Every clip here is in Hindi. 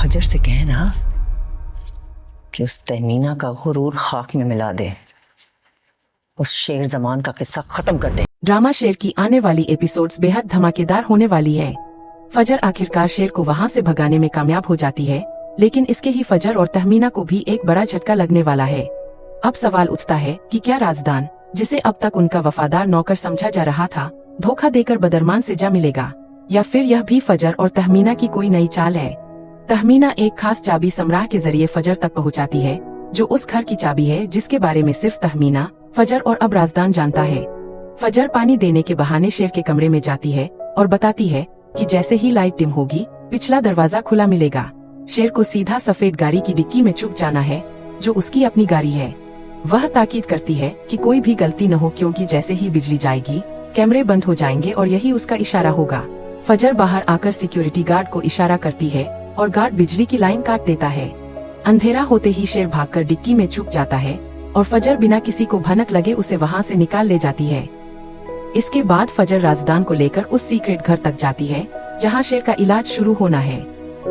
फजर से कहना कि उस तहमीना का गुरूर खाक में मिला दे, उस शेर जमान का किस्सा खत्म कर दे। ड्रामा शेर की आने वाली एपिसोड्स बेहद धमाकेदार होने वाली है। फजर आखिरकार शेर को वहां से भगाने में कामयाब हो जाती है, लेकिन इसके ही फजर और तहमीना को भी एक बड़ा झटका लगने वाला है। अब सवाल उठता है कि क्या राजदान, जिसे अब तक उनका वफादार नौकर समझा जा रहा था, धोखा देकर बदरमान से जा मिलेगा, या फिर यह भी फजर और तहमीना की कोई नई चाल है। तहमीना एक खास चाबी समराह के जरिए फजर तक पहुंचाती है, जो उस घर की चाबी है जिसके बारे में सिर्फ तहमीना, फजर और अब राजदान जानता है। फजर पानी देने के बहाने शेर के कमरे में जाती है और बताती है कि जैसे ही लाइट डिम होगी पिछला दरवाजा खुला मिलेगा। शेर को सीधा सफेद गाड़ी की डिक्की में छुप जाना है, जो उसकी अपनी गाड़ी है। वह ताकीद करती है कि कोई भी गलती न हो, क्योंकि जैसे ही बिजली जाएगी कैमरे बंद हो जाएंगे और यही उसका इशारा होगा। फजर बाहर आकर सिक्योरिटी गार्ड को इशारा करती है और गार्ड बिजली की लाइन काट देता है। अंधेरा होते ही शेर भागकर डिक्की में छुप जाता है और फजर बिना किसी को भनक लगे उसे वहां से निकाल ले जाती है। इसके बाद फजर राजदान को लेकर उस सीक्रेट घर तक जाती है जहां शेर का इलाज शुरू होना है।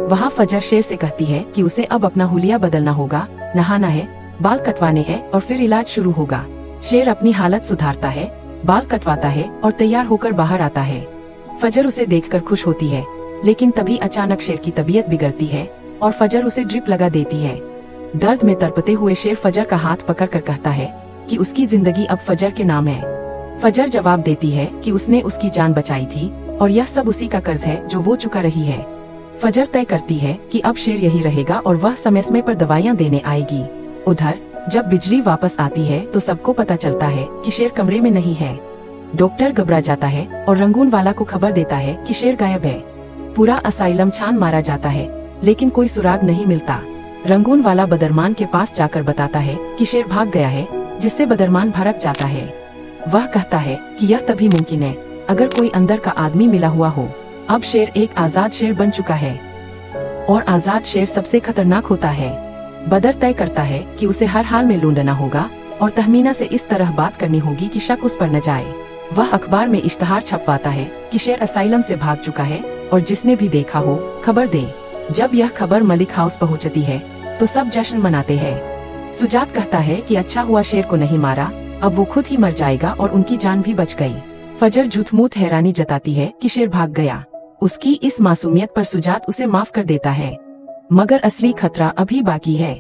वहां फजर शेर से कहती है कि उसे अब अपना हुलिया बदलना होगा, नहाना है, बाल कटवाने हैं और फिर इलाज शुरू होगा। शेर अपनी हालत सुधारता है, बाल कटवाता है और तैयार होकर बाहर आता है। फजर उसे देखकर खुश होती है, लेकिन तभी अचानक शेर की तबीयत बिगड़ती है और फजर उसे ड्रिप लगा देती है। दर्द में तड़पते हुए शेर फजर का हाथ पकड़कर कहता है कि उसकी जिंदगी अब फजर के नाम है। फजर जवाब देती है कि उसने उसकी जान बचाई थी और यह सब उसी का कर्ज है जो वो चुका रही है। फजर तय करती है कि अब शेर यही रहेगा और वह समय पर दवाइयाँ देने आएगी। उधर जब बिजली वापस आती है तो सबको पता चलता है कि शेर कमरे में नहीं है। डॉक्टर घबरा जाता है और रंगून वाला को खबर देता है कि शेर गायब है। पूरा असाइलम छान मारा जाता है, लेकिन कोई सुराग नहीं मिलता। रंगून वाला बदरमान के पास जाकर बताता है कि शेर भाग गया है, जिससे बदरमान भड़क जाता है। वह कहता है कि यह तभी मुमकिन है अगर कोई अंदर का आदमी मिला हुआ हो। अब शेर एक आजाद शेर बन चुका है और आजाद शेर सबसे खतरनाक होता है। बदर तय करता है कि उसे हर हाल में ढूंढना होगा और तहमीना से इस तरह बात करनी होगी कि शक उस पर न जाए। वह अखबार में इश्तहार छपवाता है कि शेर असाइलम से भाग चुका है और जिसने भी देखा हो खबर दे। जब यह खबर मलिक हाउस पहुंचती है तो सब जश्न मनाते हैं। सुजात कहता है कि अच्छा हुआ शेर को नहीं मारा, अब वो खुद ही मर जाएगा और उनकी जान भी बच गई। फजर झूठमूठ हैरानी जताती है कि शेर भाग गया। उसकी इस मासूमियत पर सुजात उसे माफ कर देता है, मगर असली खतरा अभी बाकी है।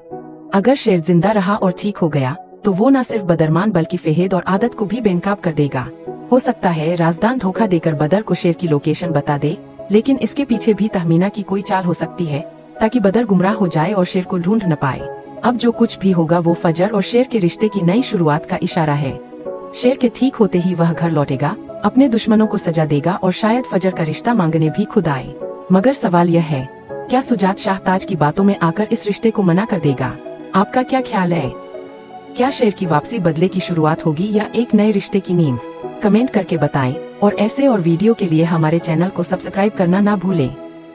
अगर शेर जिंदा रहा और ठीक हो गया तो वो न सिर्फ बदरमान बल्कि फेहेद और आदत को भी बेनकाब कर देगा। हो सकता है राजदान धोखा देकर बदर को शेर की लोकेशन बता दे, लेकिन इसके पीछे भी तहमीना की कोई चाल हो सकती है ताकि बदर गुमराह हो जाए और शेर को ढूंढ न पाए। अब जो कुछ भी होगा वो फजर और शेर के रिश्ते की नई शुरुआत का इशारा है। शेर के ठीक होते ही वह घर लौटेगा, अपने दुश्मनों को सजा देगा और शायद फजर का रिश्ता मांगने भी खुद आए। मगर सवाल यह है, क्या सुजात शाहताज की बातों में आकर इस रिश्ते को मना कर देगा? आपका क्या ख्याल है? क्या शेर की वापसी बदले की शुरुआत होगी या एक नए रिश्ते की नींव? कमेंट करके बताएं और ऐसे और वीडियो के लिए हमारे चैनल को सब्सक्राइब करना ना भूलें।